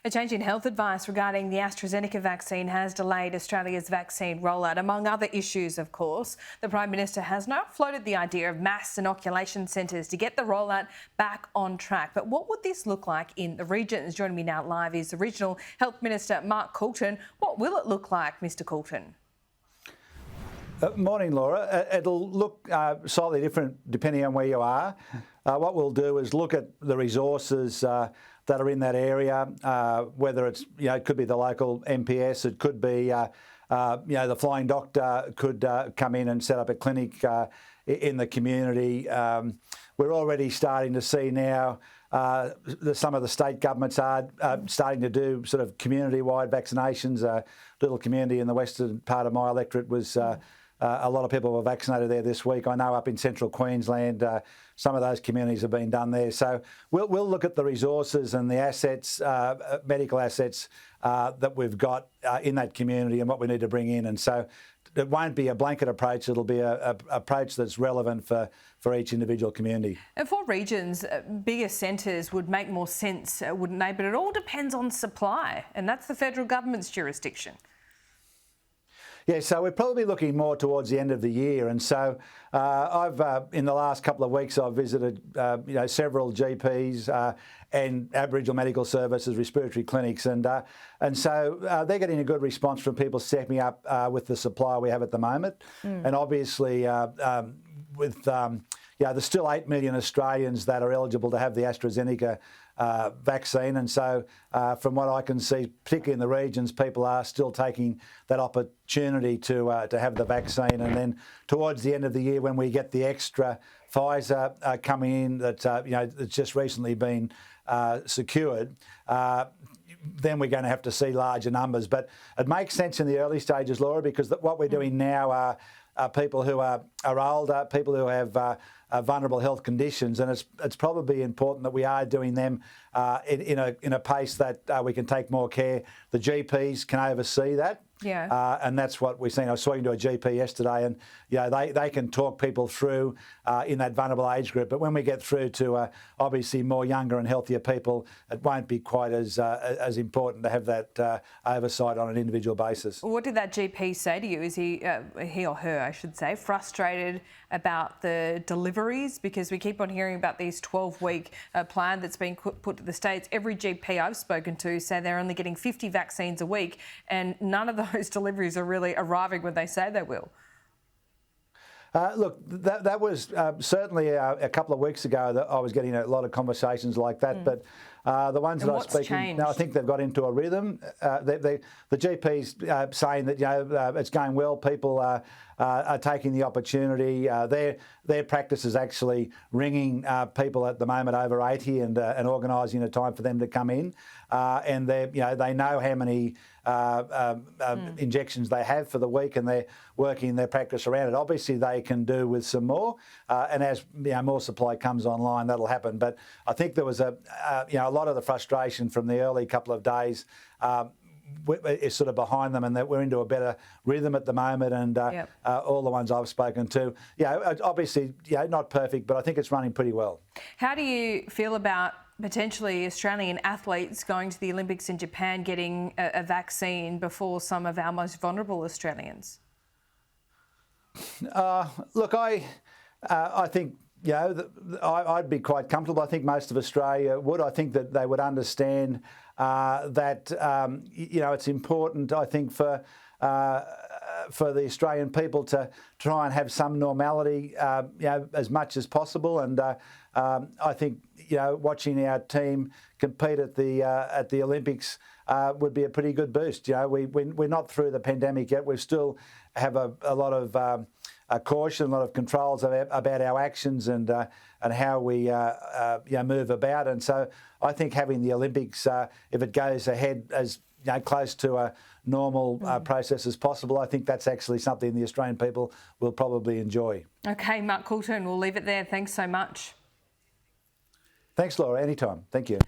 A change in health advice regarding the AstraZeneca vaccine has delayed Australia's vaccine rollout, among other issues, of course. The Prime Minister has now floated the idea of mass inoculation centres to get the rollout back on track. But what would this look like in the regions? Joining me now live is the Regional Health Minister Mark Coulton. What will it look like, Mr Coulton? Morning, Laura. It'll look slightly different depending on where you are. What we'll do is look at the resources that are in that area, whether it's, it could be the local MPS, it could be, the flying doctor could come in and set up a clinic in the community. We're already starting to see now some of the state governments are starting to do sort of community-wide vaccinations. A little community in the western part of my electorate was a lot of people were vaccinated there this week. I know up in central Queensland, some of those communities have been done there. So we'll look at the resources and the assets, medical assets that we've got in that community and what we need to bring in. And so it won't be a blanket approach. It'll be an approach that's relevant for each individual community. And for regions, bigger centres would make more sense, wouldn't they? But it all depends on supply, and that's the federal government's jurisdiction. Yeah, so we're probably looking more towards the end of the year, and so I've in the last couple of weeks I've visited several GPs and Aboriginal Medical Services, respiratory clinics, and so they're getting a good response from people stepping up with the supply we have at the moment, and obviously with there's still 8 million Australians that are eligible to have the AstraZeneca vaccine, and so from what I can see, particularly in the regions, people are still taking that opportunity to have the vaccine. And then towards the end of the year, when we get the extra Pfizer coming in that's just recently been secured, then we're going to have to see larger numbers. But it makes sense in the early stages, Laura, because what we're doing now are people who are older, people who have vulnerable health conditions, and it's probably important that we are doing them in a pace that we can take more care. The GPs can oversee that. Yeah. And that's what we're seeing. I was talking to a GP yesterday, and they can talk people through in that vulnerable age group. But when we get through to obviously more younger and healthier people, it won't be quite as important to have that oversight on an individual basis. What did that GP say to you? Is he or her, I should say, frustrated about the deliveries? Because we keep on hearing about these 12-week plan that's being put to the States. Every GP I've spoken to say they're only getting 50 vaccines a week, and none of those deliveries are really arriving when they say they will. Look, that was certainly a couple of weeks ago that I was getting a lot of conversations like that, but the ones that I speak to now, I think they've got into a rhythm. The GP's saying that it's going well. People are taking the opportunity. Their practice is actually ringing people at the moment over 80 and organising a time for them to come in, and they know how many injections they have for the week, and they're working their practice around it. Obviously, they can do with some more, and as more supply comes online, that'll happen. But I think there was a lot of the frustration from the early couple of days is sort of behind them, and that we're into a better rhythm at the moment. And all the ones I've spoken to, obviously, not perfect, but I think it's running pretty well. How do you feel about potentially Australian athletes going to the Olympics in Japan getting a vaccine before some of our most vulnerable Australians? Look, I think I'd be quite comfortable. I think most of Australia would. I think that they would understand that it's important. I think for the Australian people to try and have some normality, as much as possible. And I think watching our team compete at the Olympics would be a pretty good boost. We're not through the pandemic yet. We still have a lot of caution, a lot of controls about our actions and how we move about. And so I think having the Olympics, if it goes ahead as close to a normal process as possible, I think that's actually something the Australian people will probably enjoy. Okay, Mark Coulton, we'll leave it there. Thanks so much. Thanks, Laura. Anytime. Thank you.